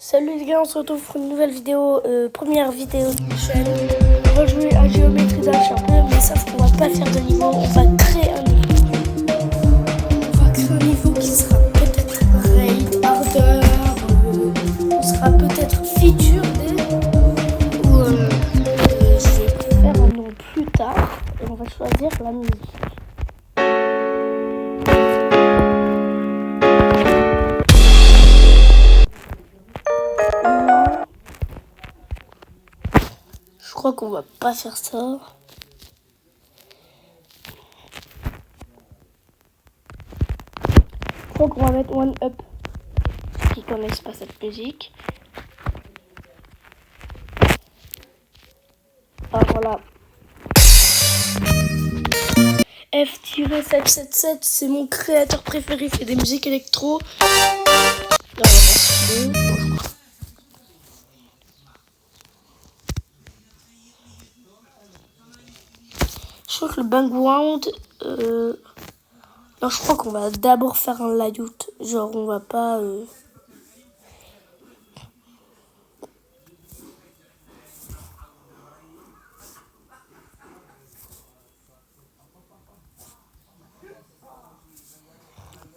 Salut les gars, on se retrouve pour une nouvelle vidéo, première vidéo de la chaîne. On va jouer à Géométrie Dash un peu, mais sauf qu'on va pas faire de niveau, on va créer un niveau. On va créer un niveau qui sera peut-être raid, ardeur, on sera peut-être feature ou je vais faire un nom plus tard et on va choisir la musique. Je crois qu'on va pas faire ça. Je crois qu'on va mettre One Up. Ceux qui connaissent pas cette musique. Ah voilà. F-777, c'est mon créateur préféré, il fait des musiques électro. Là, je crois que le background, non, je crois qu'on va d'abord faire un layout. Genre, on va pas... Non,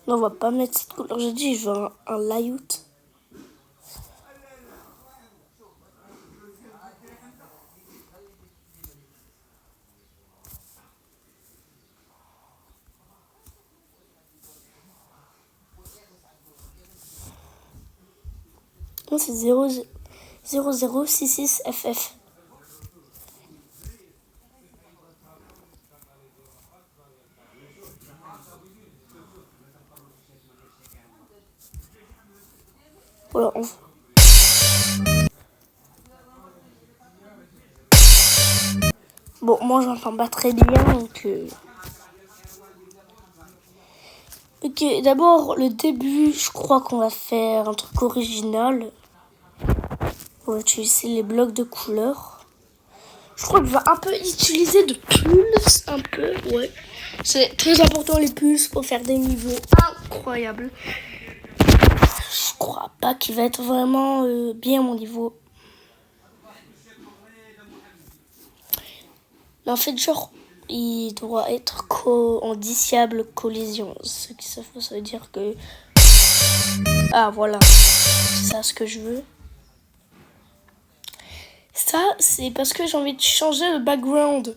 on va pas mettre cette couleur. J'ai dit, je veux un layout. Non, c'est 0066FF. Voilà, Bon, moi, j'entends pas très bien, donc... Ok, d'abord, le début, je crois qu'on va faire un truc original. On va utiliser les blocs de couleurs. Je crois qu'on va un peu utiliser de pulses, un peu, ouais. C'est très important les pulses pour faire des niveaux incroyables. Je crois pas qu'il va être vraiment bien mon niveau. Mais en fait, genre, il doit être en diciable collision. Ce qui ça veut dire que... Ah, voilà. C'est ça ce que je veux. Ça, c'est parce que j'ai envie de changer le background.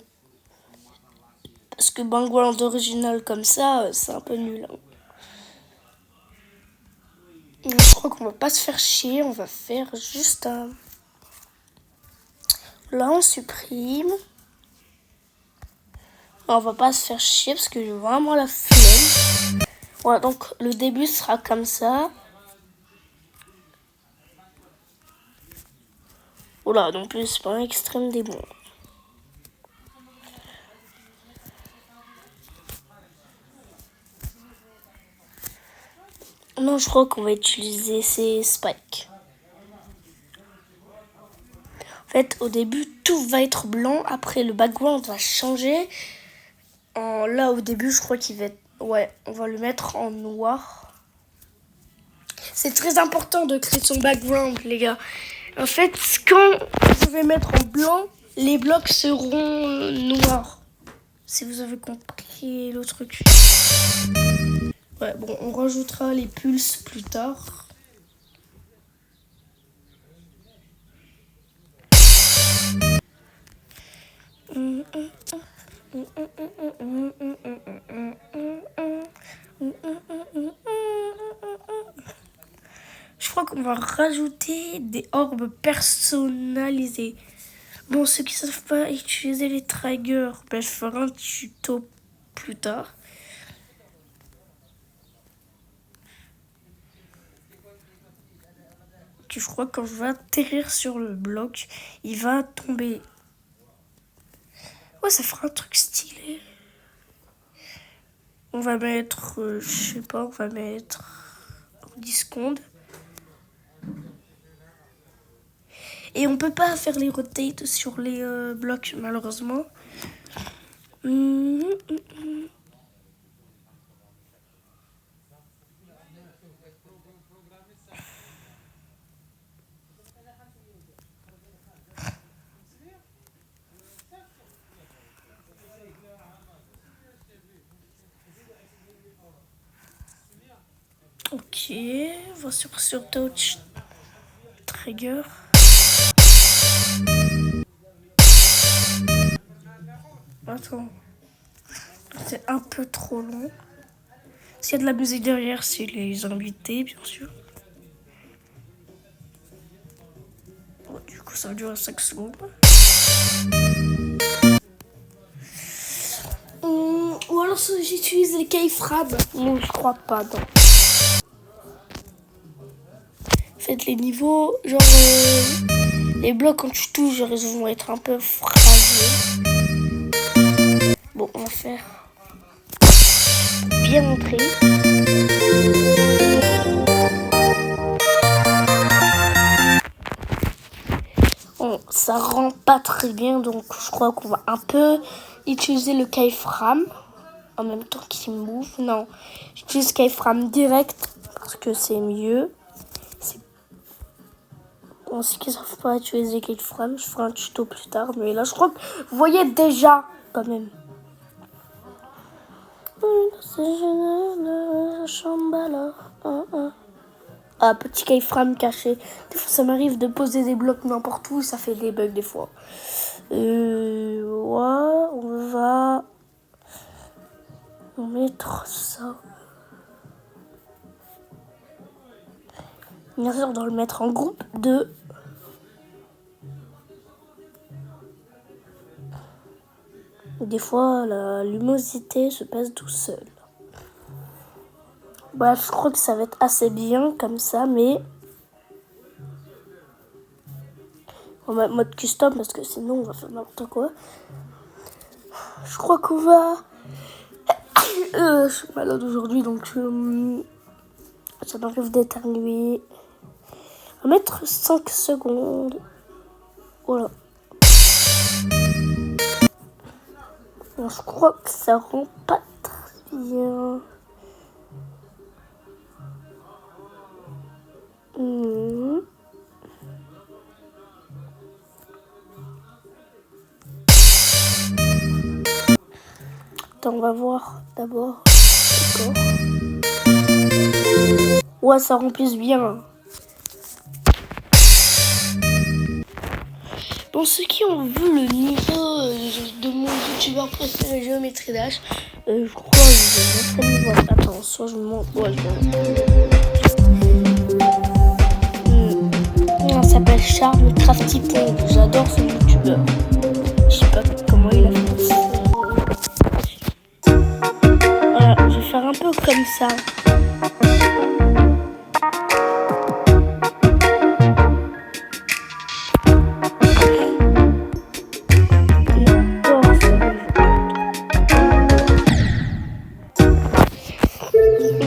Parce que background original comme ça, c'est un peu nul. Hein. Je crois qu'on va pas se faire chier. On va faire juste un... Là, on supprime. On va pas se faire chier parce que j'ai vraiment la flemme. Voilà, donc le début sera comme ça. Voilà, non plus, c'est pas un extrême des bons. Non, je crois qu'on va utiliser ces spikes. En fait, au début, tout va être blanc. Après, le background va changer. Là, au début, je crois qu'il va être... Ouais, on va le mettre en noir. C'est très important de créer son background, les gars. En fait, quand je vais mettre en blanc, les blocs seront noirs. Si vous avez compris le truc. Ouais, bon, on rajoutera les pulses plus tard. Je crois qu'on va rajouter des orbes personnalisés. Bon, ceux qui ne savent pas utiliser les triggers, ben, je ferai un tuto plus tard. Je crois que quand je vais atterrir sur le bloc, il va tomber. Ouais, ça fera un truc stylé. On va mettre, je sais pas, on va mettre 10 secondes. Et on peut pas faire les rotates sur les blocs, malheureusement. Ok, on va sur Touch Trigger. Attends, c'est un peu trop long. S'il y a de la musique derrière, c'est les invités, bien sûr. Bon, du coup, ça va durer 5 secondes. Ou alors j'utilise les keyframes. Non, je crois pas, non. Faites les niveaux, genre les blocs quand tu touches, genre, ils vont être un peu fragiles. Bon, on va faire bien montrer. Bon, ça rend pas très bien, donc je crois qu'on va un peu utiliser le keyframe en même temps qu'il move. Non, j'utilise keyframe direct parce que c'est mieux. Bon, ceux qui ne savent pas utiliser keyframe, je ferai un tuto plus tard, mais là je crois que vous voyez déjà quand même. Ah, petit keyframe caché. Des fois, ça m'arrive de poser des blocs n'importe où, ça fait des bugs des fois. Ouais, on va mettre ça. Bien sûr, on doit le mettre en groupe de. Des fois, la luminosité se passe tout seul. Bref, je crois que ça va être assez bien comme ça, mais on va mettre mode custom parce que sinon on va faire n'importe quoi. Je crois qu'on va. Je suis malade aujourd'hui donc ça m'arrive d'éternuer. On va mettre 5 secondes. Voilà. Bon, je crois que ça rend pas très bien. Attends, on va voir d'abord. D'accord. Ouais, ça remplit bien. Bon, ceux qui ont vu le niveau de mon youtubeur préféré Géométrie Dash, je crois que je vais mettre le niveau. Attends, soit je me montre. Ouais, il s'appelle Charles Crafty Pong. J'adore ce youtubeur. Je sais pas comment il a fait ça. Voilà, je vais faire un peu comme ça.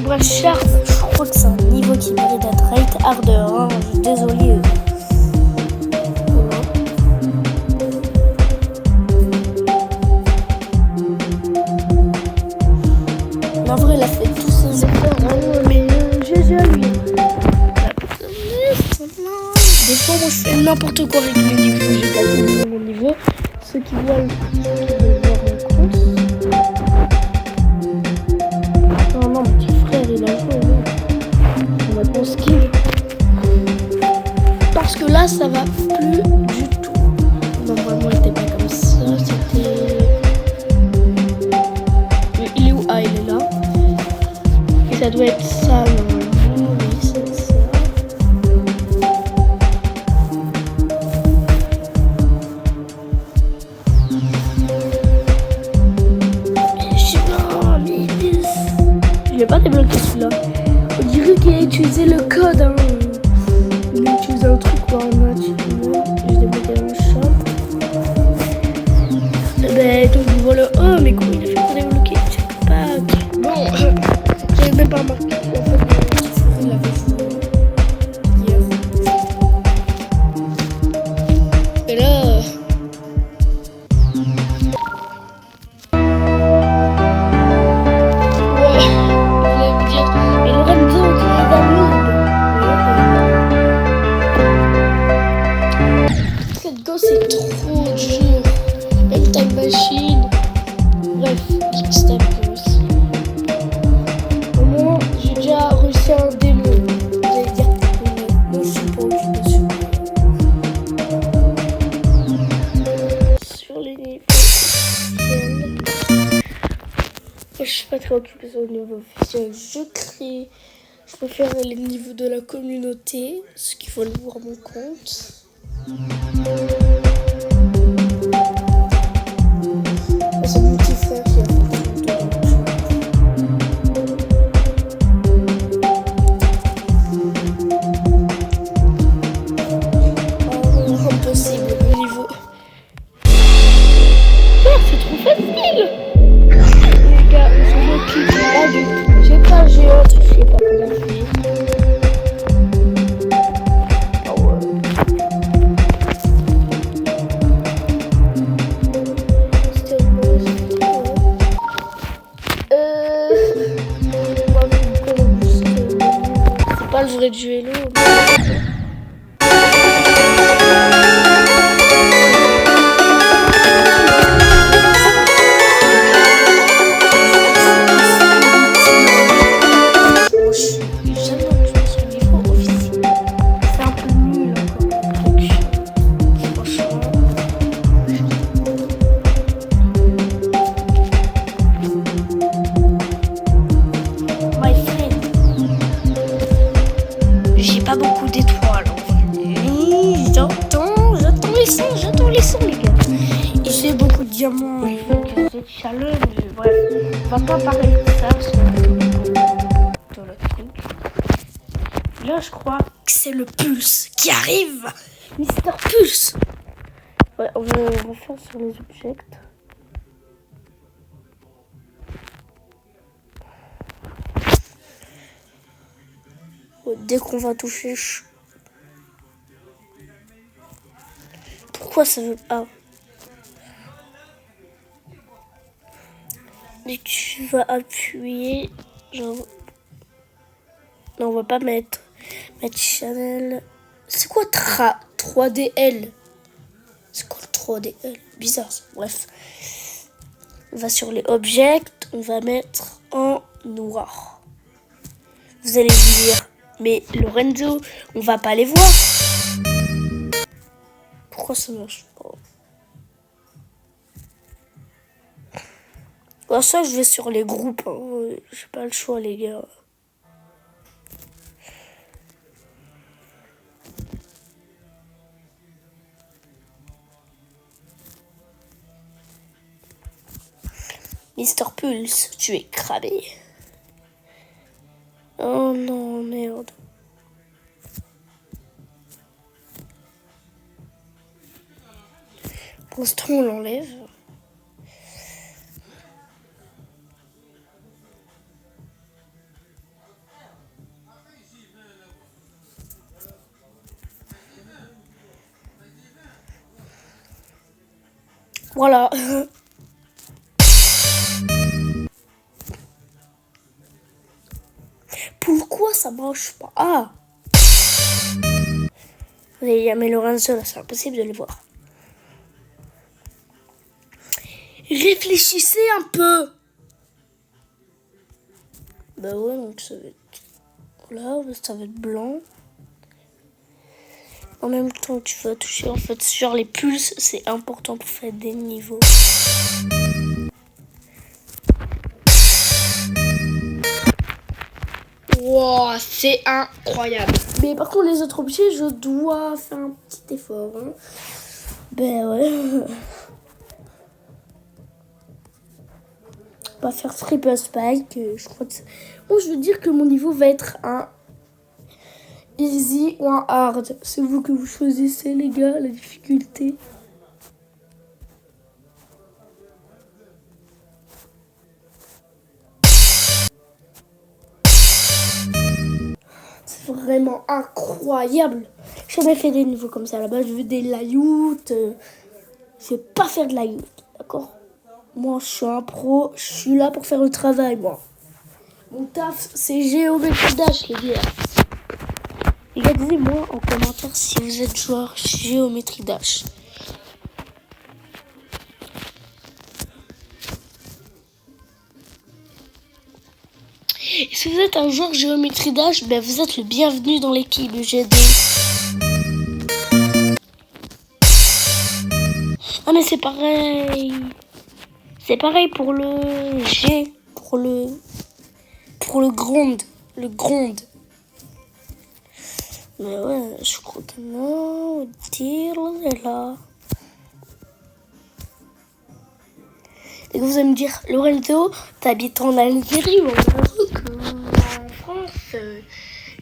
Bref, Sharp, je crois que c'est un niveau qui mérite d'être rate harder. Hein. Je suis désolée. En vrai, il a fait tous ses efforts, hein, mais GG à lui. Des fois, moi, je fais n'importe quoi avec mes niveaux. J'ai pas compris mon niveau. Ceux qui voient le non, mon petit frère, il a joué. On va bon skill. Parce que là, ça va plus du tout. Normalement, il était pas comme ça. C'était. Il est où? Ah, il est là. Et ça doit être ça, normalement. Oui, c'est ça. Je vais pas débloquer celui-là. On dirait qu'il a utilisé le code. Hein. Il a utilisé un truc pour un match. Je débloqué dans le shop. Ben, donc voilà. Oh, mais comment il a fait pour débloquer? Je sais pas. Bon, j'avais même pas remarqué. En fait, il avait joué hier. Et là. C'est trop dur. Même Time Machine. Bref, Kickstep aussi. Au moins, j'ai déjà réussi un peux occuper son niveau officiel, je crée. Je peux faire les niveaux de la communauté, ce qu'il faut aller voir mon compte. C'est mon petit frère qui a fait impossible le niveau. Ah, c'est trop facile. Les gars, je m'occupe pas du tout. J'ai pas géante, je sais pas comment je fais. Ah ouais. C'était bon, c'est pas le vrai duello. Pas beaucoup d'étoiles. J'attends les sons, les gars. Et j'ai beaucoup de diamants. Il faut que j'ai challenge. Bref, on va pas parler de ça dans le truc. Là, je crois que c'est le Pulse qui arrive. Mister Pulse. Ouais, on va faire sur les objets. Dès qu'on va toucher... Pourquoi ça veut pas? Dès que tu vas appuyer... Genre... Non, on va pas mettre channel... C'est quoi 3DL? C'est quoi le 3DL? Bizarre ça. Bref. On va sur les objets. On va mettre en noir. Vous allez me dire... Mais Lorenzo, on va pas les voir. Pourquoi ça marche pas? Pour ça, je vais sur les groupes. Hein. J'ai pas le choix, les gars. Mister Pulse, tu es cramé. Oh non, merde. Pour l'instant, on l'enlève. Voilà. Pourquoi ça marche pas? Ah! Il y a Lorenzo là, c'est impossible de les voir. Réfléchissez un peu! Bah ouais, donc ça va être... Là, ça va être blanc. En même temps, tu vas toucher en fait sur les pulses, c'est important pour faire des niveaux. Wow, c'est incroyable. Mais par contre, les autres objets, je dois faire un petit effort. Hein. Ben ouais. On va faire Triple Spike. Je crois que bon, je veux dire que mon niveau va être un easy ou un hard. C'est vous que vous choisissez, les gars, la difficulté. C'est vraiment incroyable. J'ai jamais fait des niveaux comme ça. Là-bas, je veux des layouts. Je vais pas faire de layout, d'accord? Moi, je suis un pro. Je suis là pour faire le travail, moi. Mon taf, c'est Géométrie Dash, les gars. Les gars, dites-moi en commentaire si vous êtes joueur Géométrie Dash. Et si vous êtes un joueur Géométrie Dash, ben vous êtes le bienvenu dans l'équipe GD. Ah mais c'est pareil. C'est pareil pour le G. pour le gronde. Le gronde. Mais ouais, je crois que non. Dire est là. Et vous allez me dire, Lorenzo, t'habites en Algérie ou au Maroc en France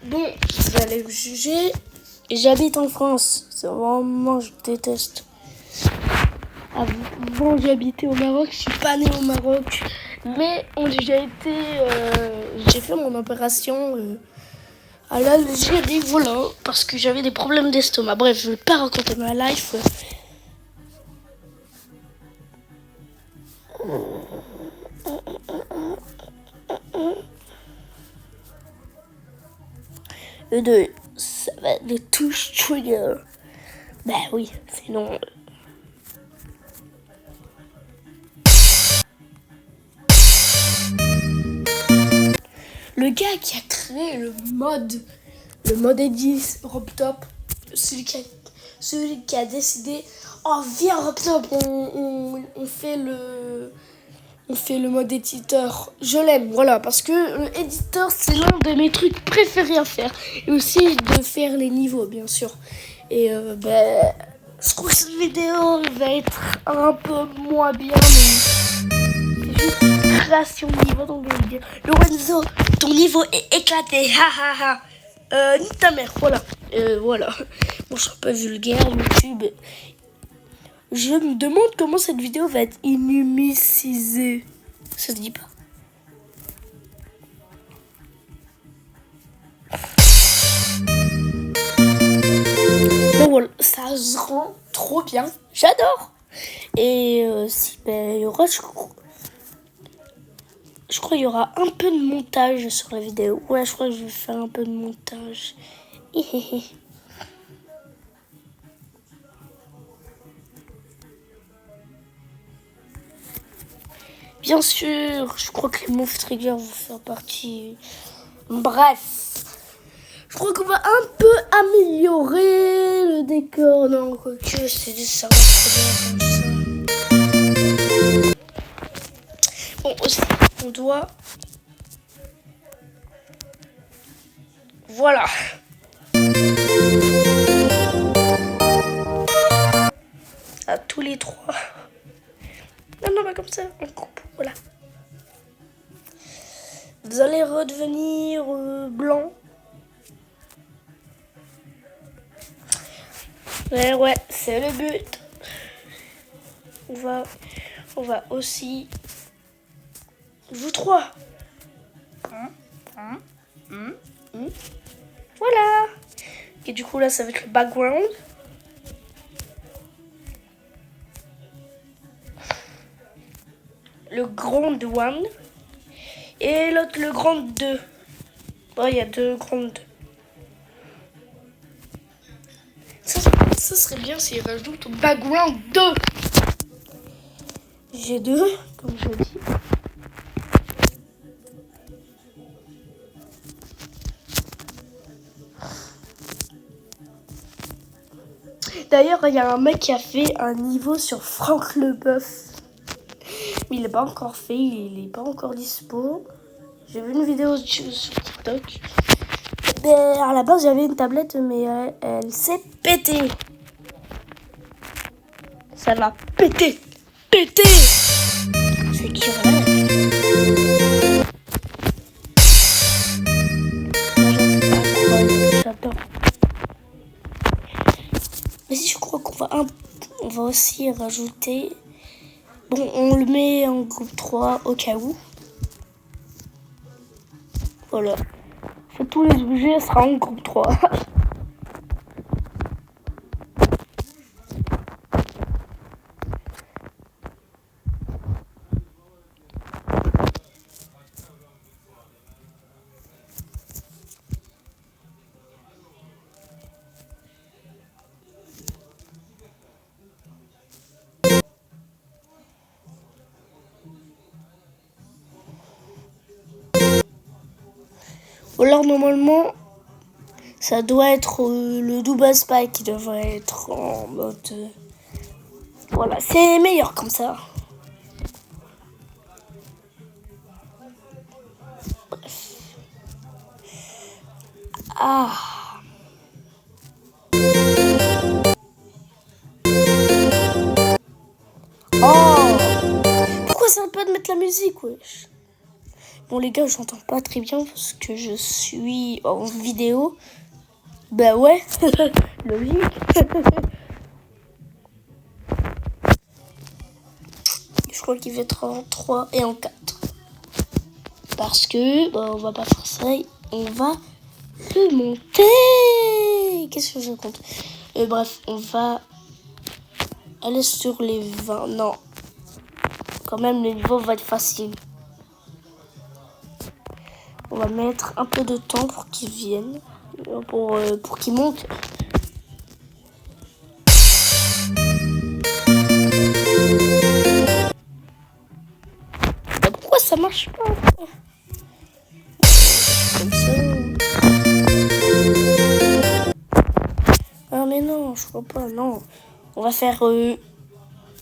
Bon, vous allez me juger. J'habite en France. C'est vraiment, je déteste. Avant, j'habitais au Maroc. Je suis pas née au Maroc. Mais j'ai fait mon opération à l'Algérie, voilà. Parce que j'avais des problèmes d'estomac. Bref, je vais pas raconter ma life. Ça va être des touches trigger. Bah oui, sinon. Le gars qui a créé le mode Edis RobTop, celui qui a décidé, oh viens RobTop, on fait le mode éditeur. Je l'aime, voilà, parce que l'éditeur, c'est l'un de mes trucs préférés à faire. Et aussi de faire les niveaux, bien sûr. Et je trouve que cette vidéo va être un peu moins bien, mais c'est juste création de niveau. Donc je vais dire, Lorenzo, ton niveau est éclaté, ha ha ha. Ni ta mère, voilà. Voilà. Bon, je suis un peu vulgaire, YouTube. Je me demande comment cette vidéo va être inhumicisée. Ça se dit pas. Bon, voilà, ça se rend trop bien. J'adore. Et si il y aura, je crois qu'il y aura un peu de montage sur la vidéo. Ouais, je crois que je vais faire un peu de montage. Bien sûr, je crois que les Move Trigger vont faire partie. Bref, je crois qu'on va un peu améliorer le décor. Non, quoique, ça va très bien comme ça. Bon, aussi, on doit. Voilà. À tous les trois. Non, pas comme ça, on coupe, voilà. Vous allez redevenir blanc. Ouais, c'est le but. On va aussi... Vous trois. Voilà. Et du coup, là, ça va être le background. Le grand one. Et l'autre, le grand 2. Bon, il y a deux grandes. Ça serait bien s'il rajoute au background 2. J'ai 2, comme je dis. D'ailleurs, il y a un mec qui a fait un niveau sur Franck Leboeuf. Mais il n'est pas encore fait, il n'est pas encore dispo. J'ai vu une vidéo sur TikTok. À la base, j'avais une tablette, mais elle s'est pétée. Ça va péter. C'est qui j'adore. Mais si je crois on va aussi rajouter. Bon, on le met en groupe 3 au cas où. Voilà. Tous les objets sera en groupe 3. Alors normalement, ça doit être le double spike qui devrait être en mode... Voilà, c'est meilleur comme ça. Ah. Oh. Pourquoi ça va pas de mettre la musique, wesh? Bon les gars, j'entends pas très bien parce que je suis en vidéo. Bah ouais, logique. Je crois qu'il va être en 3 et en 4. Parce que, bah, on va pas faire ça, on va le monter. Qu'est-ce que je compte? Bref, on va aller sur les 20. Non, quand même, le niveau va être facile. On va mettre un peu de temps pour qu'ils viennent, pour qu'ils montent. Mais pourquoi ça marche pas? Comme ça. Ah mais non, je crois pas, non. On va faire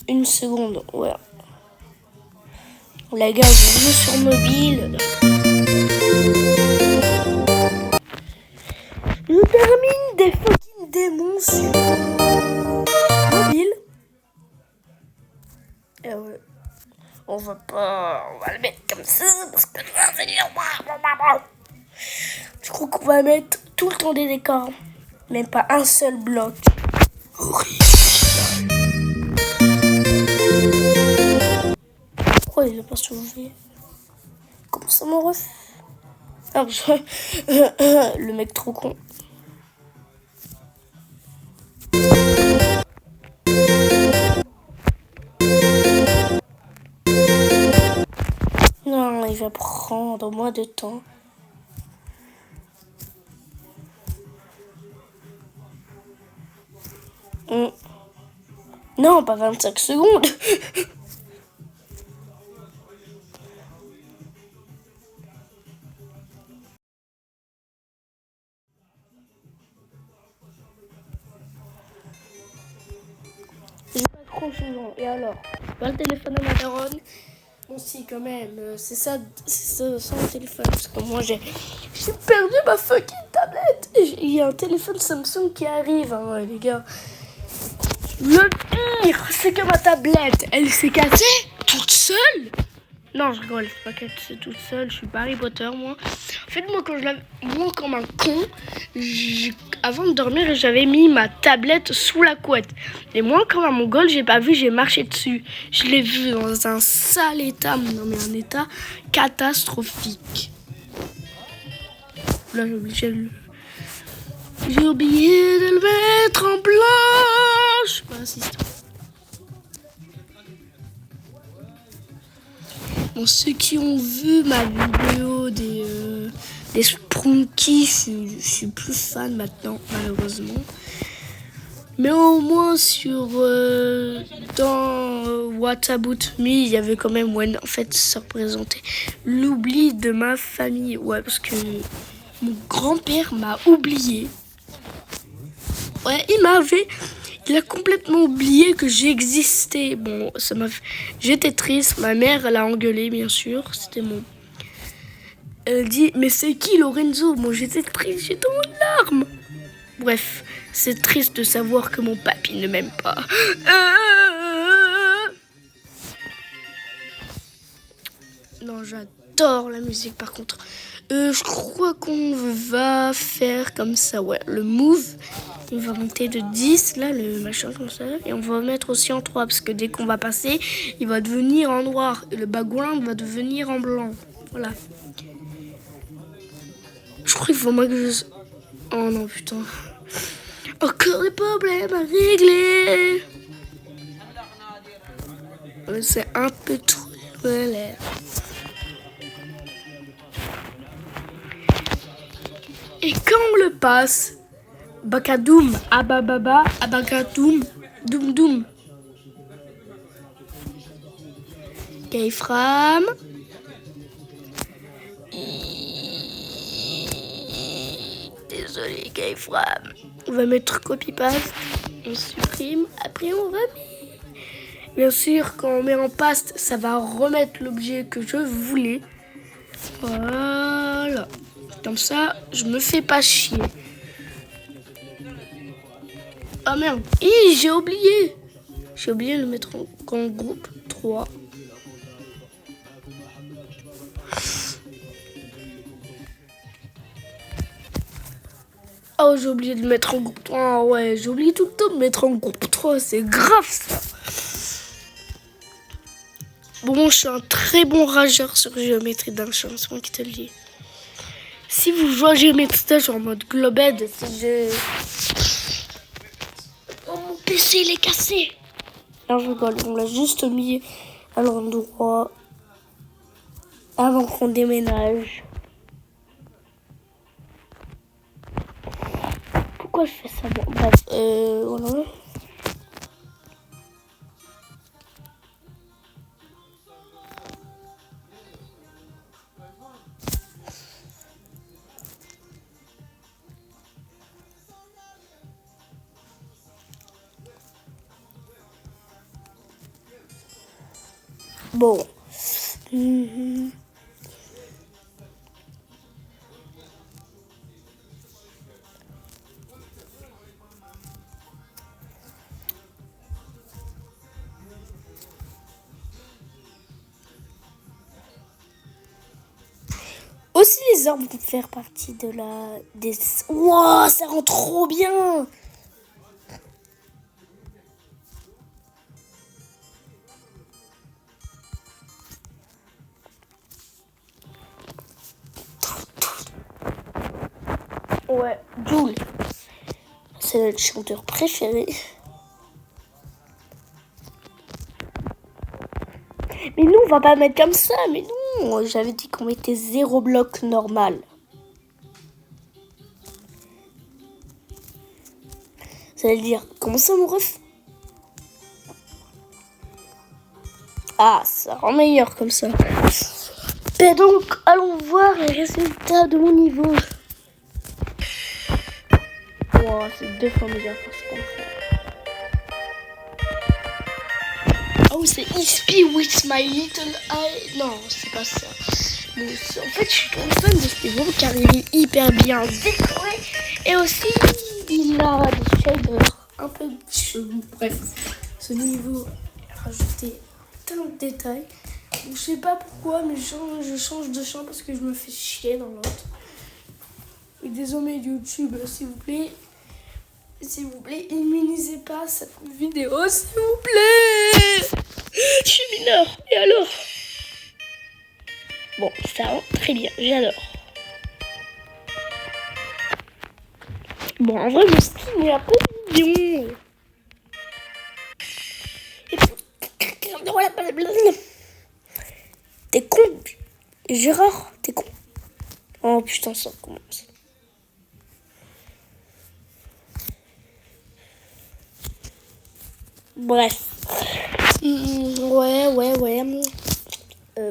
une seconde, ouais. Les gars, je joue sur mobile. Je termine des fucking démons sur mobile. Et ouais. On va le mettre comme ça parce que je crois qu'on va mettre tout le temps des décors, même pas un seul bloc. Pourquoi il n'a pas sauvé? Comment ça m'en refait? Ah, le mec trop con. Non, il va prendre moins de temps. Non, pas 25 secondes. J'ai pas trop souvent. Et alors, pas le téléphone à ma daronne. Bon si quand même, c'est ça sans le téléphone. Parce que moi j'ai perdu ma fucking tablette. Il y a un téléphone Samsung qui arrive, hein, les gars. Le pire, c'est que ma tablette, elle s'est cassée toute seule. Non, je rigole, c'est pas cassée toute seule. Je suis pas Harry Potter, moi. En fait, moi, quand je l'avais, moi, comme un con, avant de dormir, j'avais mis ma tablette sous la couette. Et moi, comme un mongol, j'ai pas vu, j'ai marché dessus. Je l'ai vu dans un sale état, non mais un état catastrophique. Là, j'ai oublié de le mettre en blanc. Je suis pas assistant. Bon, ceux qui ont vu ma vidéo des Sprunky, je suis plus fan maintenant, malheureusement. Mais au moins dans What About Me, il y avait quand même, ouais, en fait, ça représentait l'oubli de ma famille. Ouais, parce que mon grand-père m'a oublié. Ouais, il a complètement oublié que j'existais. Bon, j'étais triste. Ma mère, elle a engueulé, bien sûr. C'était mon... Elle dit, mais c'est qui Lorenzo? Moi, j'étais triste, j'étais en larmes. Bref, c'est triste de savoir que mon papy ne m'aime pas. Non, j'adore la musique, par contre. Je crois qu'on va faire comme ça, ouais. Le move, il va monter de 10, là, le machin comme ça. Et on va mettre aussi en 3, parce que dès qu'on va passer, il va devenir en noir. Et le background va devenir en blanc. Voilà. Je crois qu'il faut moi que je... Oh non, putain. Encore des problèmes à régler. C'est un peu trop l'air. Et quand on le passe, Bakadoum, Abababa, Abakadoum, Doum Doum. Keifram. Désolé, Keifram. On va mettre copy-paste, on supprime, après on remet. Bien sûr, quand on met en paste, ça va remettre l'objet que je voulais. Voilà. Comme ça, je me fais pas chier. Ah merde. J'ai oublié. J'ai oublié de le mettre en groupe 3. Oh, j'ai oublié de le mettre en groupe 3. Ah ouais, j'ai oublié tout le temps de mettre en groupe 3. C'est grave ça. Bon, je suis un très bon rageur sur Géométrie Dash, c'est moi qui te le dis. Si vous jouez à Géométrie Dash en mode Globed, c'est que oh, mon PC il est cassé. Non, je rigole, on l'a juste mis à l'endroit avant qu'on déménage. Pourquoi je fais ça? Bon, bref, voilà. Bon. Aussi, les arbres vont faire partie de la... Wow, ça rend trop bien! Ouais, Jul. C'est notre chanteur préféré. Mais nous, on va pas mettre comme ça. Mais non, j'avais dit qu'on mettait 0 bloc normal. Ça veut dire, comment ça, mon ref? Ah, ça rend meilleur comme ça. Et donc, allons voir les résultats de mon niveau. Wow, c'est 2 fois meilleur que ce qu'on fait. Oh, c'est Ispy with my little eye. Non, c'est pas ça. Mais en fait, je suis trop fan de ce niveau car il est hyper bien décoré. Et aussi, il a des shaders un peu chelous. Bref, ce niveau a rajouté plein de détails. Je sais pas pourquoi, mais je change de champ parce que je me fais chier dans l'autre. Et désormais, YouTube, s'il vous plaît, immunisez pas cette vidéo, s'il vous plaît. Je suis mineur, et alors? Bon, ça rend très bien, j'adore. Bon, en vrai, mon skin est un peu mignon. T'es con, Gérard, t'es con. Oh putain, ça commence. Bref. Ouais.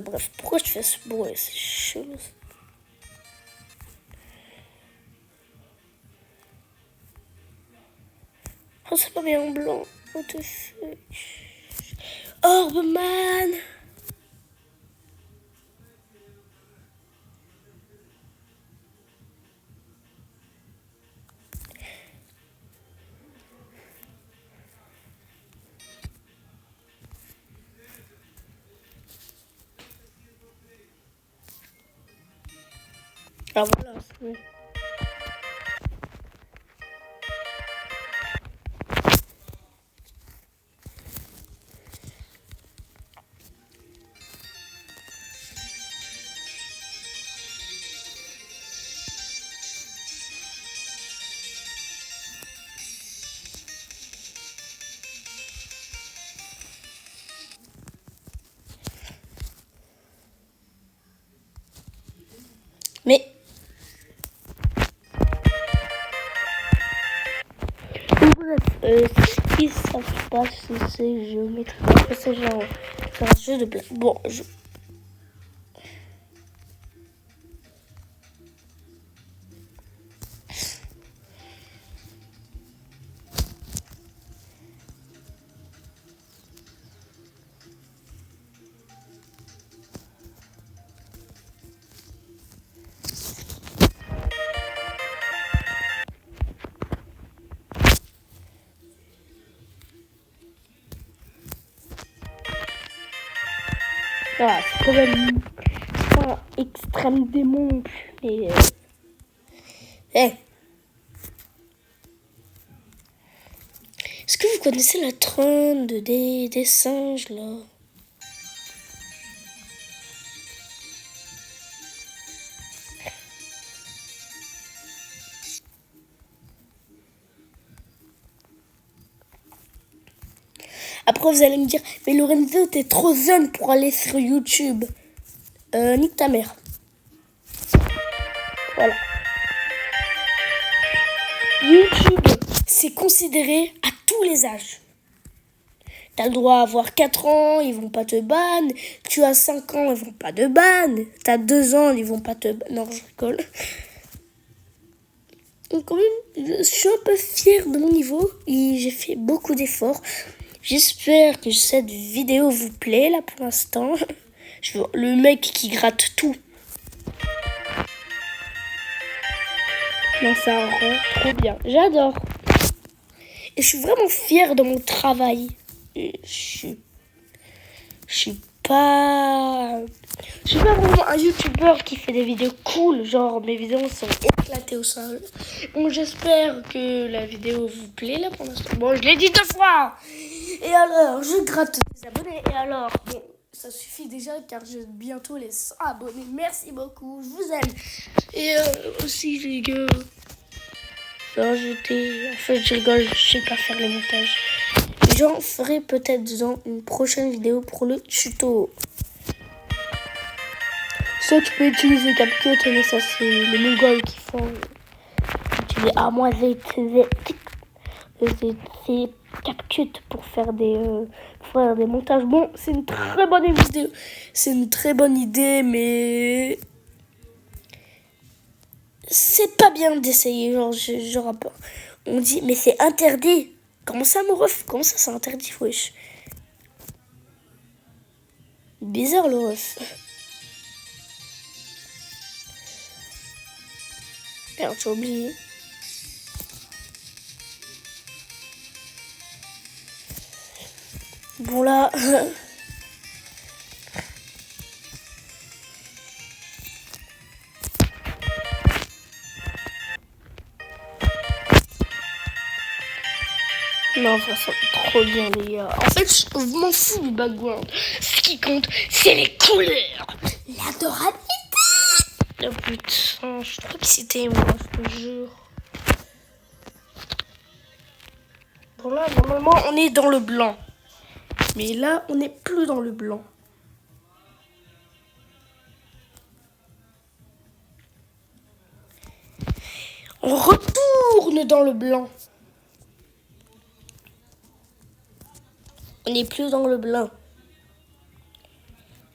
Bref, pourquoi je fais ce bruit? C'est chelou. Oh, c'est pas bien en blanc. What the fuck? Orbeman! Ah voilà, c'est bon. Mais bref, ce qui se passe, c'est géométrie. C'est genre, c'est un jeu de blague. Bon, Ah, c'est quand même pas extrême démon, mais... Est-ce que vous connaissez la trône des singes, là? Après, vous allez me dire, mais Lorenzo, t'es trop jeune pour aller sur YouTube. Nique ta mère. Voilà. YouTube, c'est considéré à tous les âges. T'as le droit à avoir 4 ans, ils vont pas te ban. Tu as 5 ans, ils vont pas te ban. T'as 2 ans, ils vont pas te ban. Non, je rigole. Donc quand même, je suis un peu fière de mon niveau et j'ai fait beaucoup d'efforts. J'espère que cette vidéo vous plaît là pour l'instant. Le mec qui gratte tout. Non, ça rend trop bien. J'adore. Et je suis vraiment fière de mon travail. Et je suis pas vraiment un youtubeur qui fait des vidéos cool. Genre, mes vidéos sont éclatées au sol. Bon, j'espère que la vidéo vous plaît là pour l'instant. Bon, je l'ai dit 2 fois. Et alors, je gratte des abonnés. Et alors, bon, ça suffit déjà car j'ai bientôt les 100 abonnés. Merci beaucoup, je vous aime. Et aussi, les gars, rajouter... En fait, je rigole, je sais pas faire les montages. J'en ferai peut-être dans une prochaine vidéo pour le tuto. Ça, tu peux utiliser CapCut, mais ça, c'est les Mongols qui font utiliser. Ah, moi, j'ai utilisé CapCut pour faire des montages. Bon, c'est une très bonne vidéo. C'est une très bonne idée, mais c'est pas bien d'essayer. Genre, on dit, mais c'est interdit. Comment ça, mon ref? Comment ça, c'est interdit, wesh? Bizarre, le ref. Merde, j'ai oublié. Bon, là... Non, ça sent trop bien, les gars. En fait, je m'en fous du background. Ce qui compte, c'est les couleurs. L'adorabilité. Oh putain, je crois que c'était moi, je te jure. Bon, là, normalement, on est dans le blanc. Mais là, on n'est plus dans le blanc. On retourne dans le blanc. On n'est plus dans le blanc.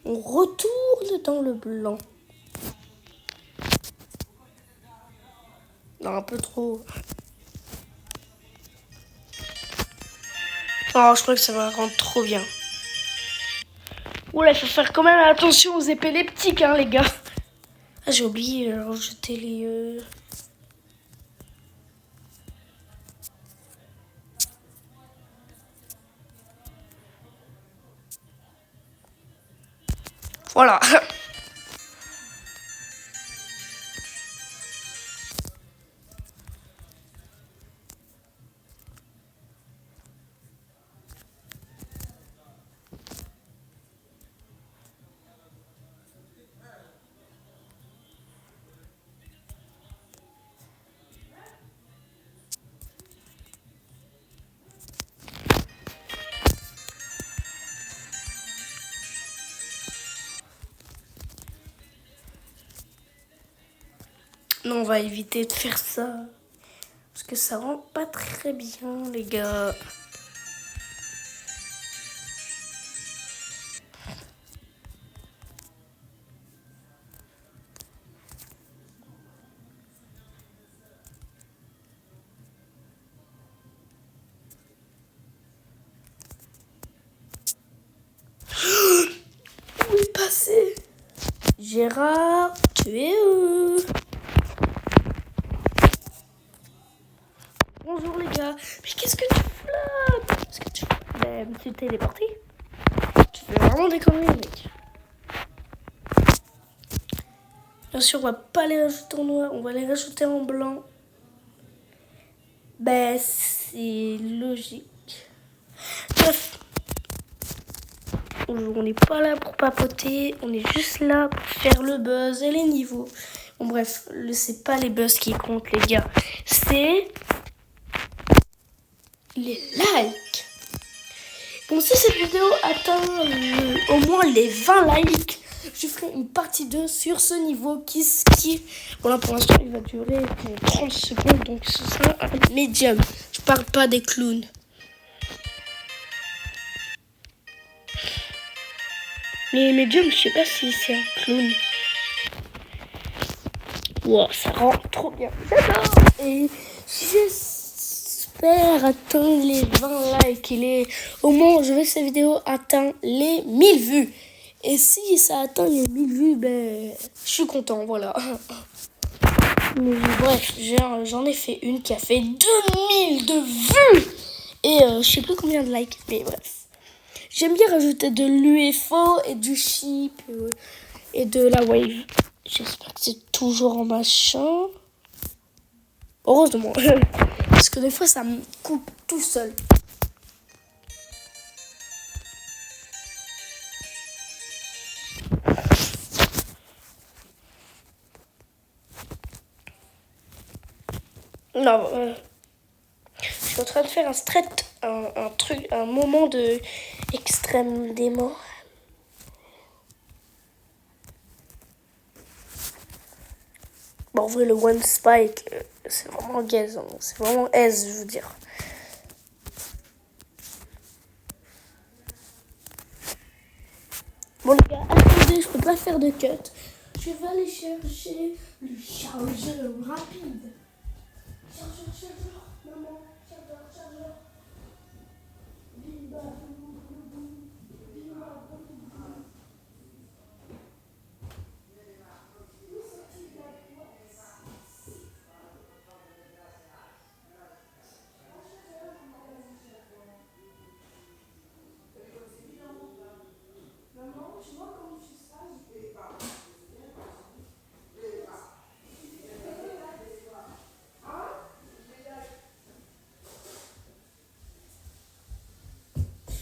On retourne dans le blanc. Non, un peu trop. Oh, je crois que ça va rendre trop bien. Oula, il faut faire quand même attention aux épileptiques, hein, les gars. Ah, j'ai oublié, jeter les... Voilà. Non, on va éviter de faire ça. Parce que ça rend pas très bien, les gars. Où est passé Gérard, tu es où? Bonjour les gars. Mais qu'est-ce que tu fais là? Qu'est-ce que tu fais? Ben, je me suis téléporté. Tu fais vraiment des conneries, mec. Bien sûr, on va pas les rajouter en noir, on va les rajouter en blanc. Ben, c'est logique. Bref, on n'est pas là pour papoter, on est juste là pour faire le buzz et les niveaux. Bon bref, c'est pas les buzz qui comptent les gars, c'est les likes. Bon, si cette vidéo atteint au moins les 20 likes, je ferai une partie 2 sur ce niveau qui bon là pour l'instant il va durer 30 secondes, donc ce sera un médium. Je parle pas des clowns. Les médiums, je sais pas si c'est un clown. Wow, ça rend trop bien. J'adore. Et j'espère atteindre les 20 likes. Au moins, je veux que cette vidéo atteigne les 1000 vues. Et si ça atteint les 1000 vues, ben, je suis content, voilà. Mais bref, j'en ai fait une qui a fait 2000 de vues. Et je sais plus combien de likes, mais bref. J'aime bien rajouter de l'UFO et du chip et de la wave. J'espère que c'est toujours en machin. Heureusement. Parce que des fois, ça me coupe tout seul. Non, je suis en train de faire un moment de extrême démo. Bon, en vrai, le One Spike, c'est vraiment gaze. Hein. C'est vraiment aise, je veux dire. Bon, les gars, attendez, je peux pas faire de cut. Je vais aller chercher le chargeur rapide. Chargeur, maman, chargeur. Bim, bam, bim, bam.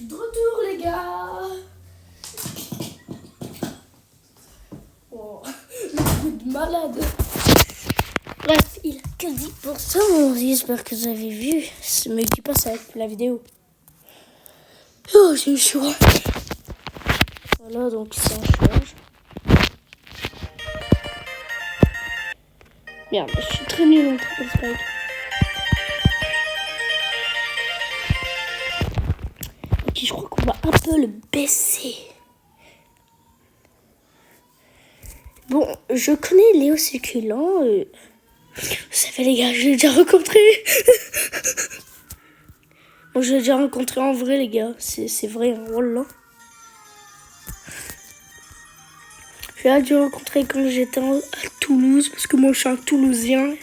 De retour les gars. Oh, le coup de malade. Bref, il a que 10%. J'espère que vous avez vu. Mais dis pas ça avec la vidéo. Oh, j'ai eu chaud. Voilà, donc ça change. Merde, je suis très nul en triple spike. Ok, je crois qu'on va un peu le baisser. Bon, je connais Léo Succulent. Vous savez les gars, je l'ai déjà rencontré. Bon, je l'ai déjà rencontré en vrai les gars. C'est vrai, hein, voilà. Je l'ai déjà rencontré quand j'étais à Toulouse, parce que moi je suis un Toulousien.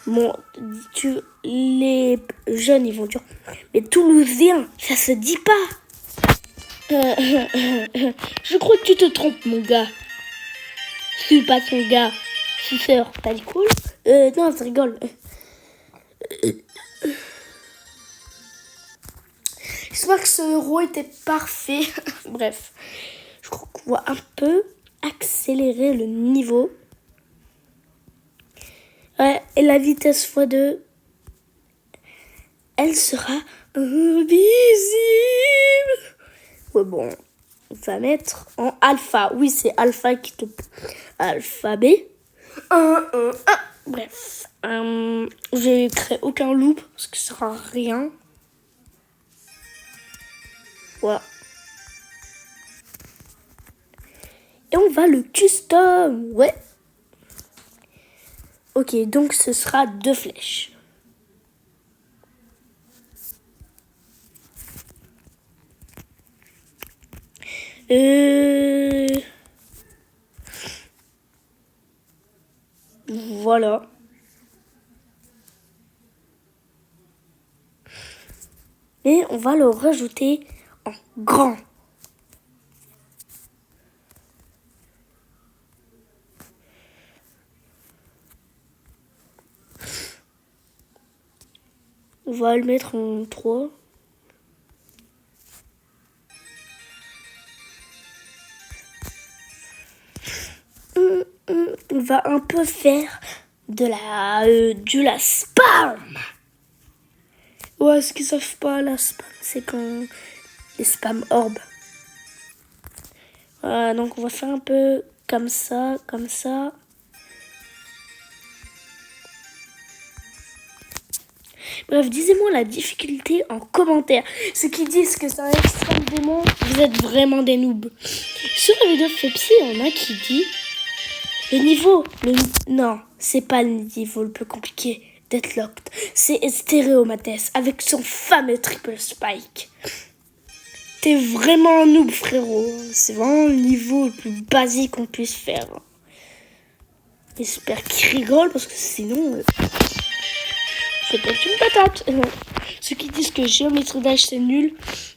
Bon, les jeunes ils vont dire, mais Toulousien, ça se dit pas. Je crois que tu te trompes mon gars. Je suis pas ton gars. Suceur, t'as dit cool? Non, je rigole. J'espère que ce héros était parfait. Bref, je crois qu'on va un peu accélérer le niveau. Ouais, et la vitesse x2, elle sera invisible. Ouais, bon, on va mettre en alpha. Oui, c'est alpha qui te... Alphabet. 1, 1, 1. Bref, j'ai créé aucun loop parce que ça sert à rien. Voilà. Et on va le custom. Ouais. Ok, donc ce sera 2 flèches. Voilà. Et on va le rajouter en grand. On va le mettre en 3. On va un peu faire de la spam. Ouais, ce qu'ils savent pas, la spam, c'est quand les spam orbes. Voilà, donc on va faire un peu comme ça, comme ça. Bref, disez-moi la difficulté en commentaire. Ceux qui disent que c'est un extrême démon, vous êtes vraiment des noobs. Sur la vidéo de Fepsi, il y en a qui dit le niveau. Non, c'est pas le niveau le plus compliqué Deadlocked. C'est Stéréomates avec son fameux triple spike. T'es vraiment un noob, frérot. C'est vraiment le niveau le plus basique qu'on puisse faire. J'espère qu'il rigole parce que sinon, c'est peut-être une patate. Ceux qui disent que géométrie d'âge c'est nul,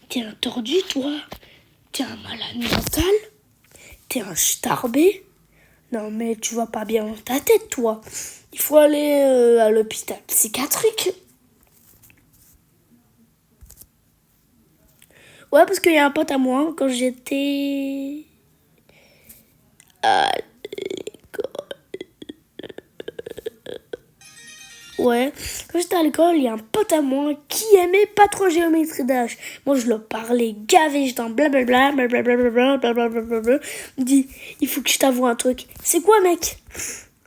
t'es un tordu, toi. T'es un malade mental. T'es un starbé. Non, mais tu vas pas bien dans ta tête, toi. Il faut aller à l'hôpital psychiatrique. Ouais, parce qu'il y a un pote à moi, quand j'étais à l'école. Ouais, quand j'étais à l'école, il y a un pote à moi qui aimait pas trop géométrie d'âge. Moi, je leur parlais gavé, j'étais en blablabla, blablabla, blablabla. Il me dit, il faut que je t'avoue un truc. C'est quoi, mec?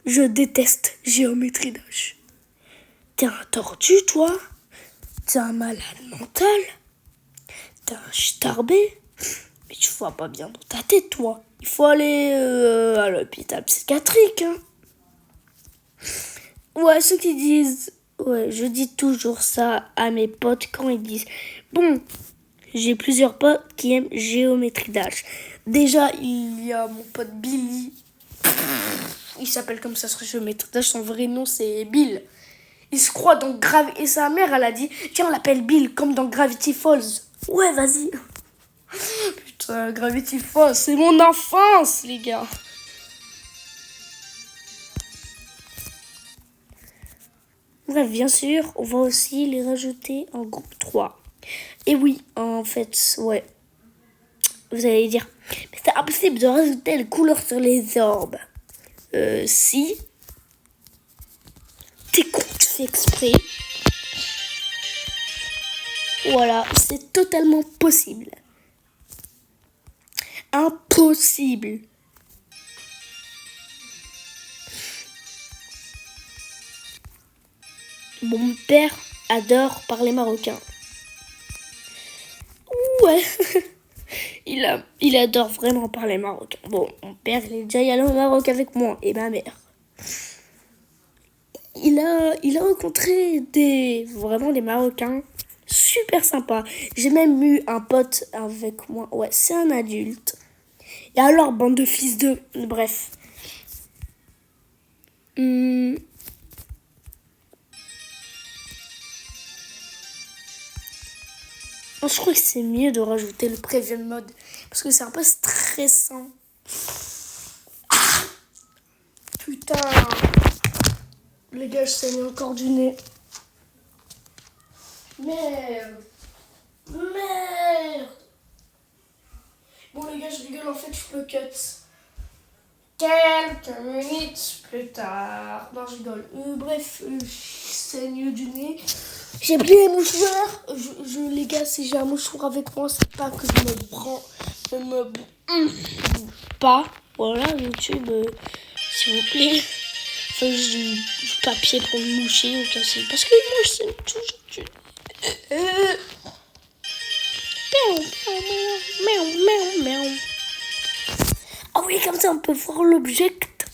Je déteste géométrie d'âge. T'es un tordu, toi? T'es un malade mental? T'es un starbé? Mais tu vois pas bien dans ta tête, toi. Il faut aller à l'hôpital psychiatrique, hein. Ouais, ceux qui disent... Ouais, je dis toujours ça à mes potes quand ils disent... Bon, j'ai plusieurs potes qui aiment géométrie d'âge. Déjà, il y a mon pote Billy. Il s'appelle comme ça sur géométrie d'âge. Son vrai nom, c'est Bill. Il se croit dans Gravity... Et sa mère, elle a dit... Tiens, on l'appelle Bill, comme dans Gravity Falls. Ouais, vas-y. Putain, Gravity Falls, c'est mon enfance, les gars. Bref, bien sûr, on va aussi les rajouter en groupe 3. Et oui, en fait, ouais. Vous allez dire, mais c'est impossible de rajouter les couleurs sur les orbes. Si. T'es con, tu fais exprès. Voilà, c'est totalement possible. Impossible. Mon père adore parler marocain. Ouais. Il adore vraiment parler marocain. Bon, mon père, il est déjà allé au Maroc avec moi et ma mère. Il a rencontré vraiment des Marocains super sympas. J'ai même eu un pote avec moi. Ouais, c'est un adulte. Et alors, bande de fils de... Bref. Je crois que c'est mieux de rajouter le preview mode. Parce que c'est un peu stressant. Putain. Les gars, je saigne encore du nez. Merde. Bon, les gars, je rigole. En fait, je peux cut. Quelques minutes plus tard. Non, je rigole. Bref, je saigne du nez. J'ai pris les mouchoirs. Les gars, si j'ai un mouchoir avec moi, c'est pas que je me prends. Je me pas. Voilà, YouTube, s'il vous plaît. Faut juste du papier pour me moucher ou casser. Parce que moi, je saigne toujours du nez. Ah oui, comme ça, on peut voir l'object.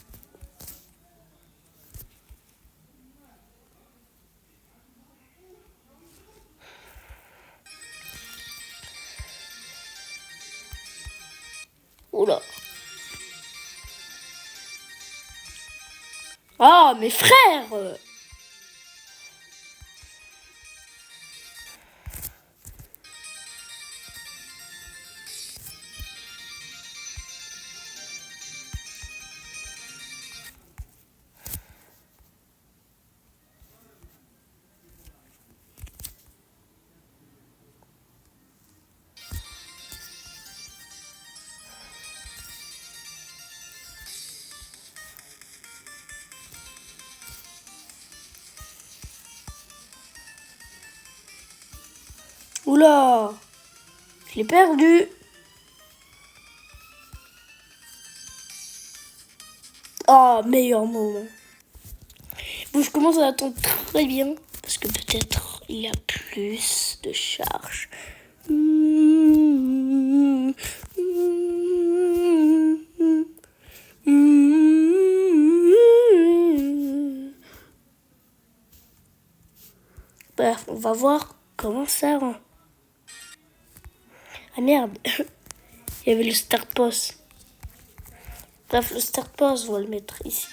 Oula. Ah, mes frères! Oula, je l'ai perdu. Ah, meilleur moment. Bon, je commence à attendre très bien. Parce que peut-être il y a plus de charge. Bref, on va voir comment ça rend. Ah merde, il y avait le start post. Bref, le start post, on va le mettre ici.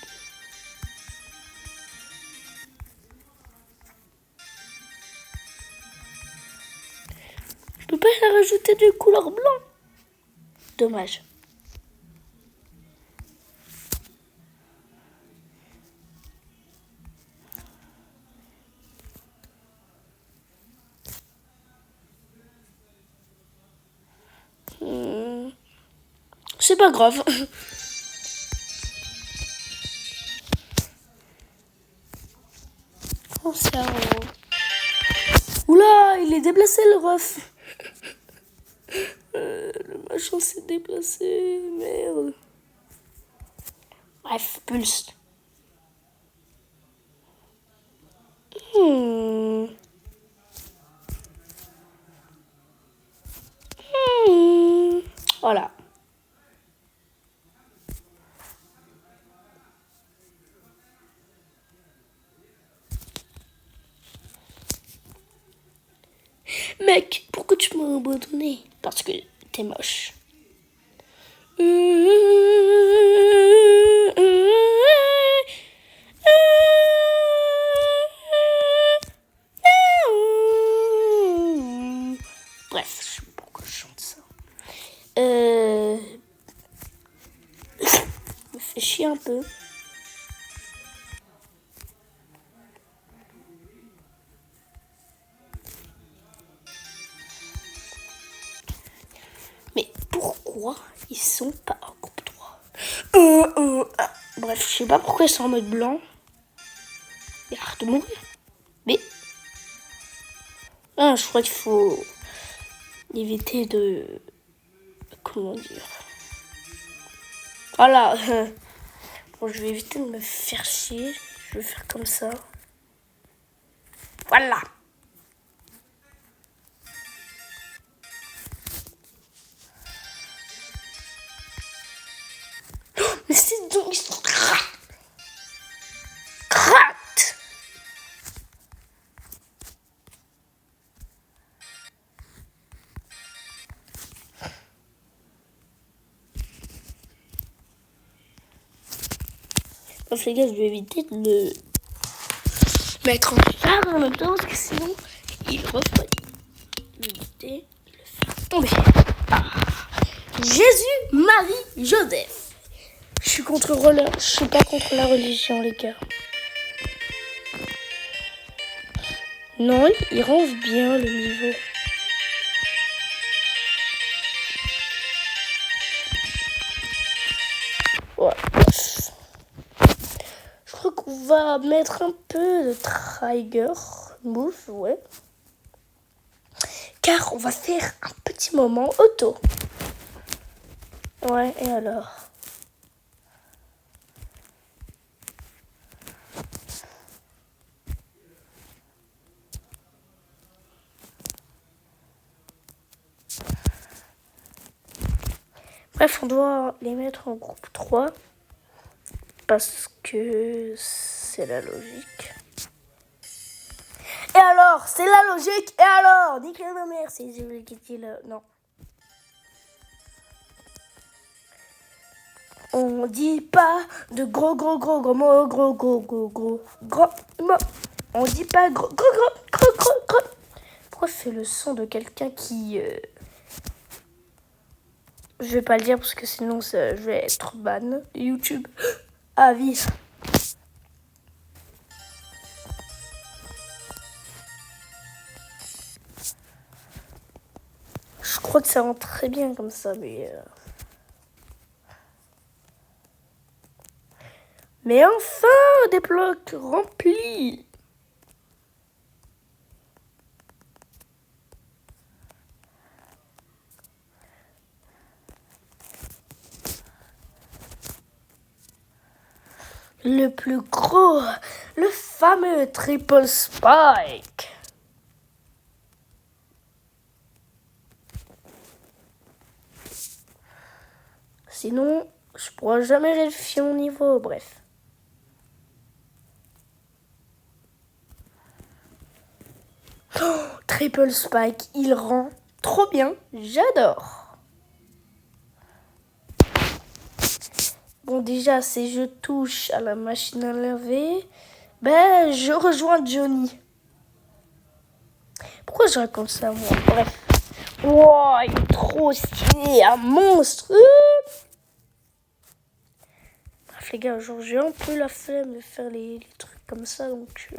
Je peux pas rajouter de couleur blanc. Dommage. C'est pas grave. Oh, ça. Oula, il est déplacé le ref. Le machin s'est déplacé. Merde. Bref, pulse. Voilà. Mec, pourquoi tu m'as abandonné? Parce que t'es moche. Bref, je sais pas pourquoi je chante ça. Me fait chier un peu. Mais pourquoi ils sont pas en groupe 3? Bref, je sais pas pourquoi ils sont en mode blanc. Il a l'air de mourir. Mais... Ah, je crois qu'il faut éviter de... Comment dire? Voilà. Bon, je vais éviter de me faire chier. Je vais faire comme ça. Voilà. Oh, mais c'est donc... Ils sont... Cratte. Bref, les gars, je vais éviter de le mettre en charge en même temps parce que sinon, il refroidit. Éviter de le faire tomber. Ah. Jésus, Marie, Joseph. Je suis pas contre la religion, les gars. Non, il range bien le niveau. Ouais. Je crois qu'on va mettre un peu de trigger move, ouais. Car on va faire un petit moment auto. Ouais, et alors? Bref, on doit les mettre en groupe 3 parce que c'est la logique. Et alors? C'est la logique. Et alors? Niquez ma mère si je voulais quitter le... Non. On dit pas de gros mots, gros mots. On dit pas gros. Pourquoi je fais le son de quelqu'un qui... Je vais pas le dire parce que sinon je vais être ban YouTube. Ah, vie. Je crois que ça rend très bien comme ça, mais... Mais enfin, des blocs remplis. Le plus gros, le fameux Triple Spike. Sinon, je pourrai jamais vérifier mon niveau, bref. Oh, Triple Spike, il rend trop bien, j'adore. Bon, déjà, si je touche à la machine à laver, ben, je rejoins Johnny. Pourquoi je raconte ça, moi? Bref. Wow, il est trop stylé, un monstre. Bref, les gars, genre, j'ai un peu la flemme de faire les trucs comme ça, donc...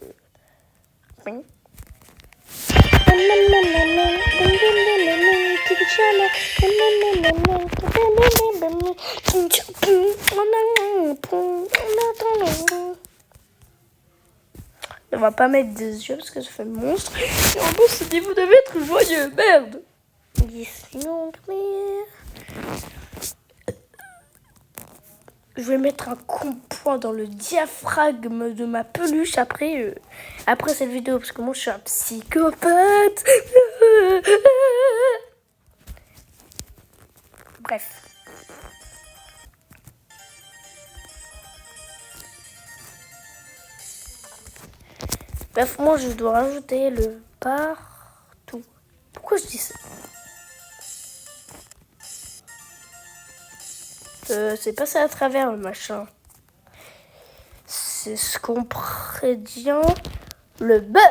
On va pas mettre des yeux parce que ça fait monstre. Et en plus, ce niveau devait être joyeux. Merde. Je vais mettre un coup-poing dans le diaphragme de ma peluche après cette vidéo. Parce que moi, je suis un psychopathe. Bref. Bref, moi, je dois rajouter le partout. Pourquoi je dis ça? C'est passé à travers le machin. C'est ce qu'on prédient le bug.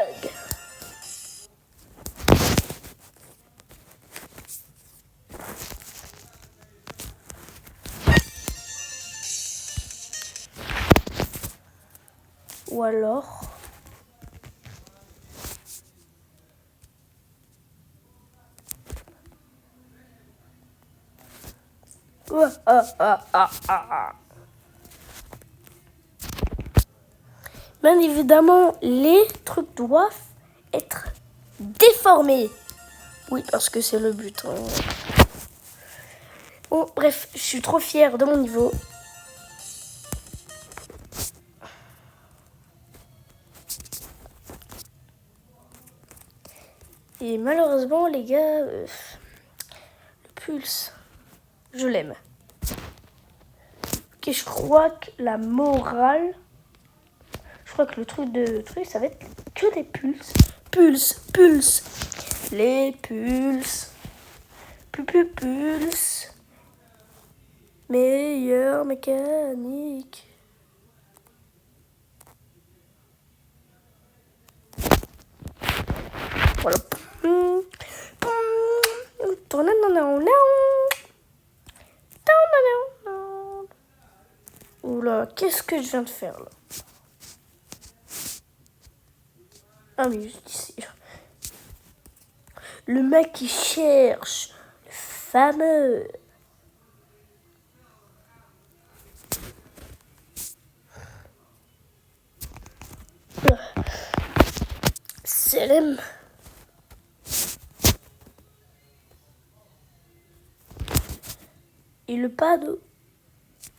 Ou alors... Bien évidemment, les trucs doivent être déformés. Oui, parce que c'est le but. Hein. Bon, bref, je suis trop fière de mon niveau. Et malheureusement, les gars, le pulse, je l'aime. Ok, je crois que la morale... Je crois que le truc, ça va être que des pulses. Pulse. Les pulses. Pulse. Meilleure mécanique. Voilà. Oula, qu'est-ce que je viens de faire là? Ah mais juste ici. Le mec qui cherche le fameux. Selem. Et le pad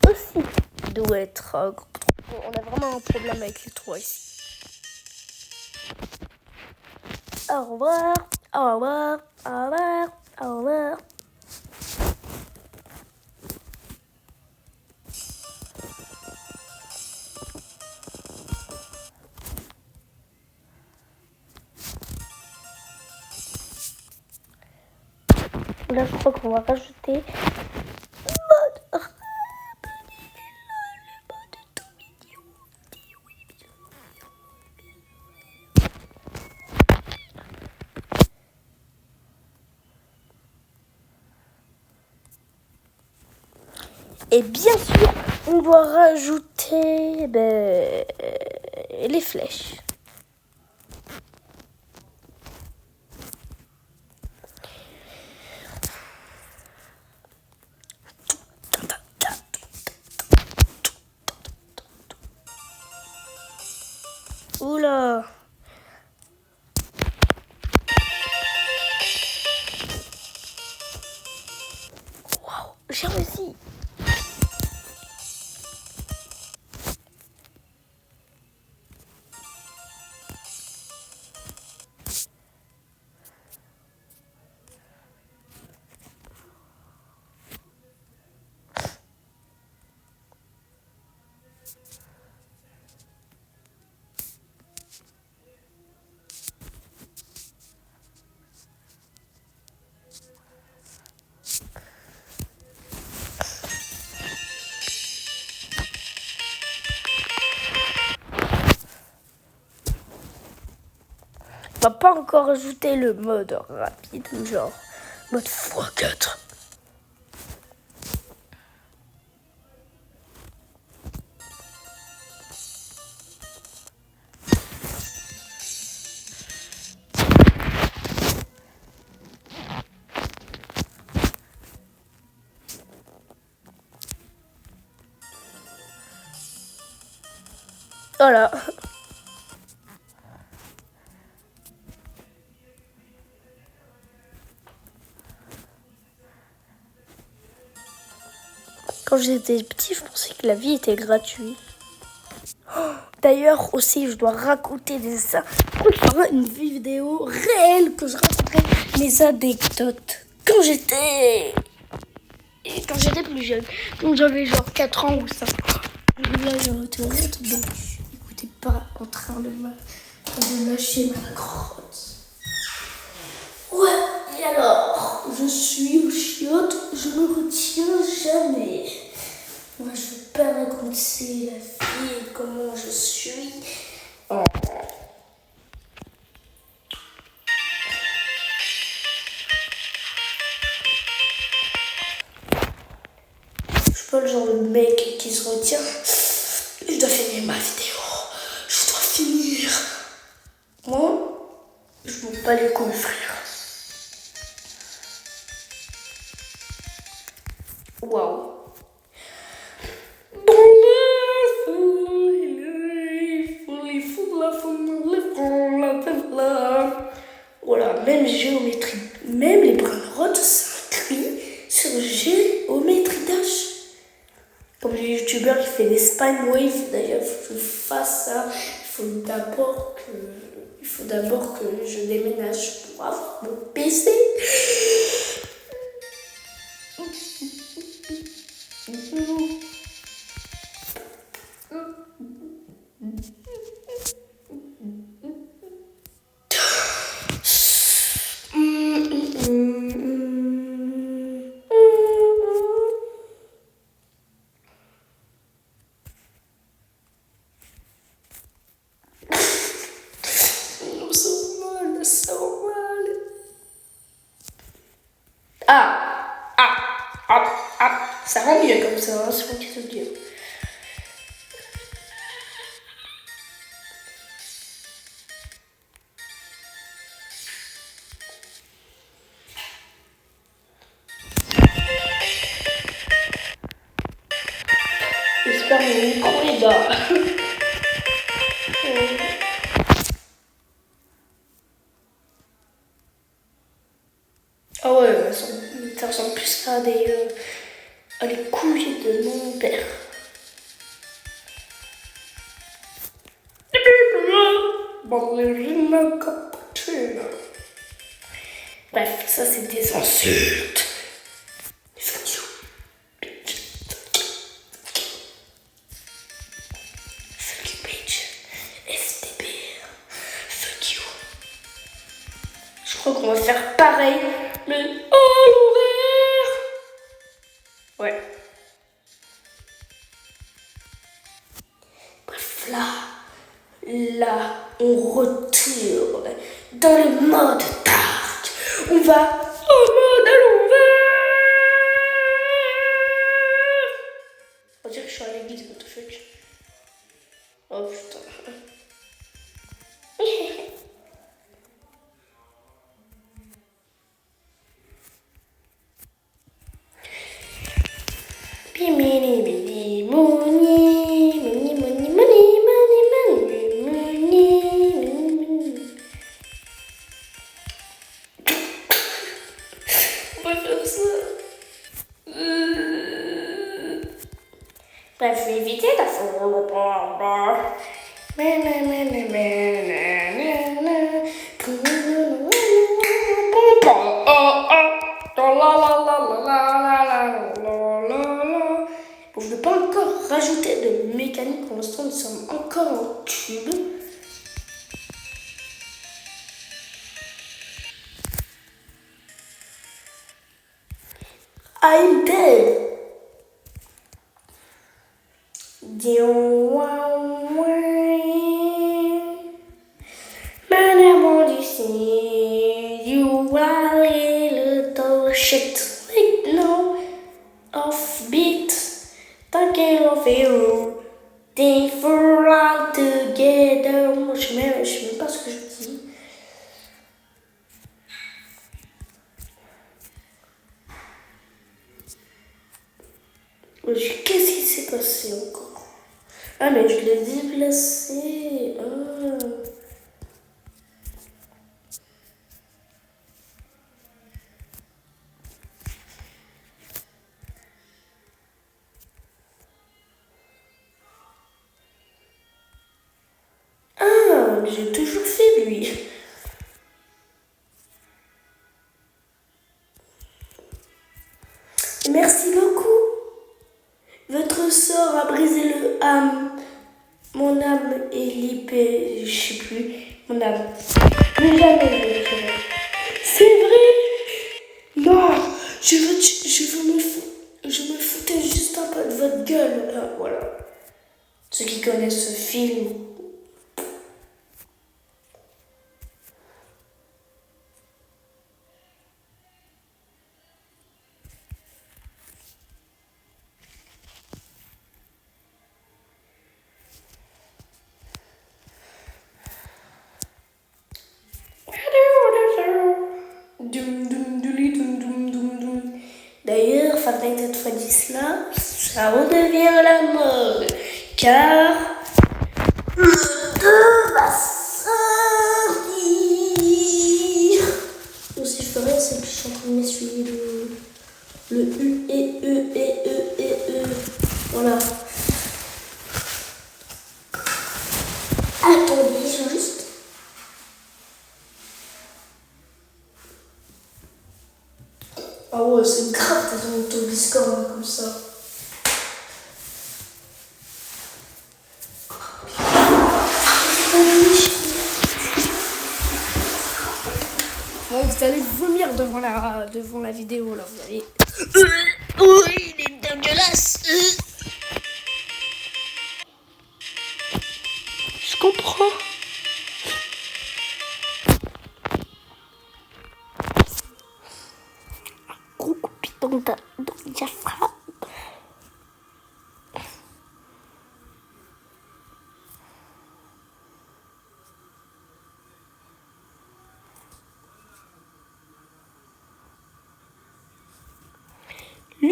aussi doit être bon, on a vraiment un problème avec les trois ici. Au revoir. Là, je crois qu'on va rajouter et bien sûr, on doit rajouter les flèches. Oula. Waouh, j'ai réussi. va pas encore ajouter le mode rapide, genre mode x4. Voilà. Quand j'étais petit, je pensais que la vie était gratuite. D'ailleurs, aussi, je dois raconter des... Il y aura une vidéo réelle que je raconterai mes anecdotes. Quand j'étais plus jeune. Quand j'avais genre 4 ans ou 5 ans. Là, j'ai Internet, donc j'écoutais pas en train de lâcher ma crotte. Ouais, et alors, je suis au chiotte, je me retiens jamais. Moi, je veux pas raconter la vie et comment je suis. Oh. Je suis pas le genre de mec qui se retient. Je dois finir ma vidéo. Je dois finir. Moi, je m'en bats les couilles, frère. Waouh. Voilà, même géométrie, même les brunrottes s'inscrivent sur géométrie dash. Comme le youtubeur qui fait des spine waves, d'ailleurs, il faut que je fasse ça. Il faut d'abord que je déménage pour avoir mon PC. Ça rend mieux comme ça, hein, c'est moi qui te le dis. J'espère que mon micro est bas. Ah ouais, ça ressemble plus à les couilles de mon père. Ballerina cappuccino. Bref, ça c'est des insultes. Fuck you, bitch. Fuck you, bitch. STB. Fuck you. Je crois qu'on va faire pareil, mais à l'envers. Ouais. Bref, là, on retourne dans le mode dark. On va au mode à l'envers. On dirait que je suis à l'église, what the fuck. Oh putain. Bimini, bini, mouni, mouni, mouni, mouni, mouni, mouni, mouni. On va faire ça. Bref, je vais éviter la faire le panda. Bon, je ne vais pas encore rajouter de mécanique pour l'instant, nous sommes encore en cube. I'm dead. Manièrement du ciel. Qu'est-ce qui s'est passé encore? Ah, mais je l'ai déplacé. Ah. Ah, j'ai toujours fait lui. Merci beaucoup. Votre sort a brisé le âme. Mon âme est l'épée. Je sais plus. Mon âme. Mais jamais je le ferai. C'est vrai? Non. Je me foutais juste un peu de votre gueule. Voilà. Ceux qui connaissent ce film. D'ailleurs, Fortnite cette fois dit cela, ça redevient la mode. Car le 2 va sortir. Aussi ferait, c'est que je suis en train de m'essuyer le U et E et E et E. Voilà. Attendez, juste. Ah ouais, c'est grave t'as ton Discord comme ça. Bon, vous allez vomir devant la vidéo là, vous allez. Oui, il est dégueulasse. Je comprends. Gros coup de pied dans le diaphragme. Lui,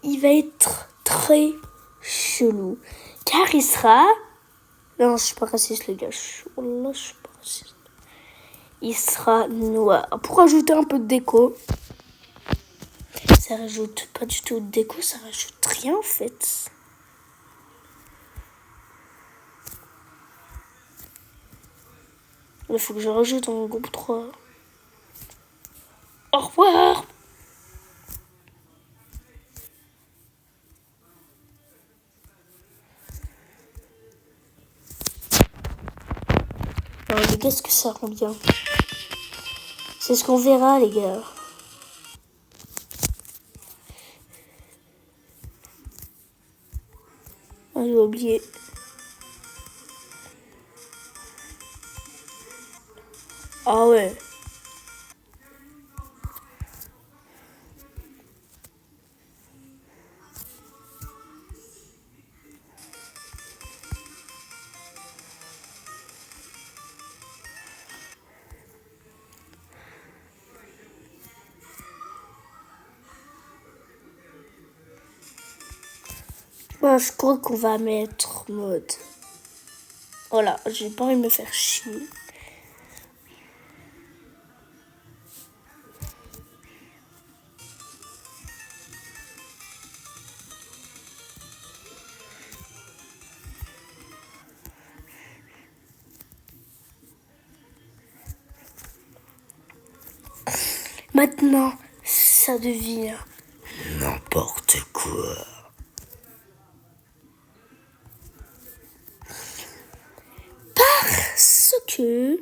il va être très chelou. Car il sera... Non, je suis pas raciste, les gars. Là, je suis pas raciste. Il sera noir. Pour ajouter un peu de déco. Ça rajoute pas du tout de déco, ça rajoute rien en fait. Il faut que je rajoute en groupe 3. Au revoir. Alors les gars, est-ce que ça rend bien? C'est ce qu'on verra les gars. Ah, j'ai oublié. Ah ouais. Moi, je crois qu'on va mettre mode. Voilà, j'ai pas envie de me faire chier. Maintenant, ça devient n'importe quoi. Parce que...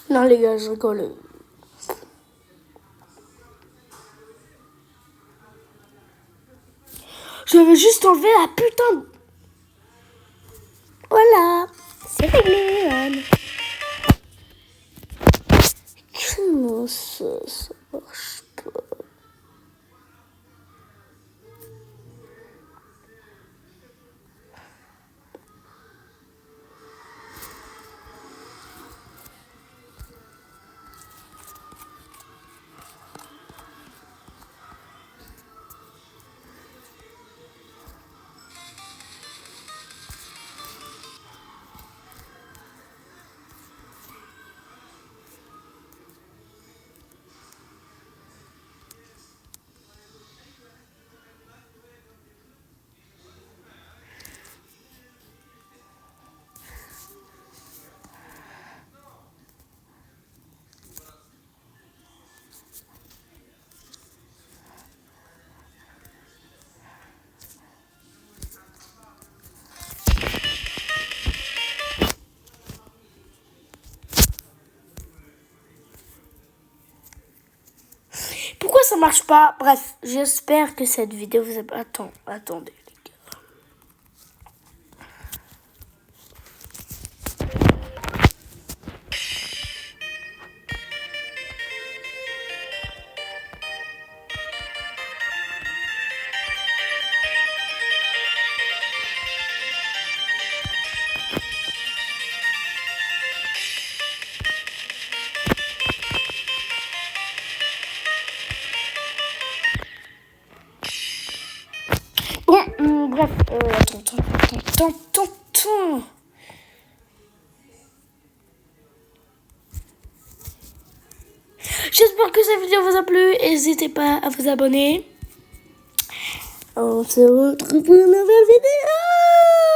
Non les gars, je rigole. Je vais juste enlever la putain de... Voilà, c'est réglé, Anne. Comment ça marche pas? Pourquoi ça marche pas? Bref, j'espère que cette vidéo vous a... Attendez. Bon, bref, attends. J'espère que cette vidéo vous a plu. N'hésitez pas à vous abonner. On se retrouve pour une nouvelle vidéo.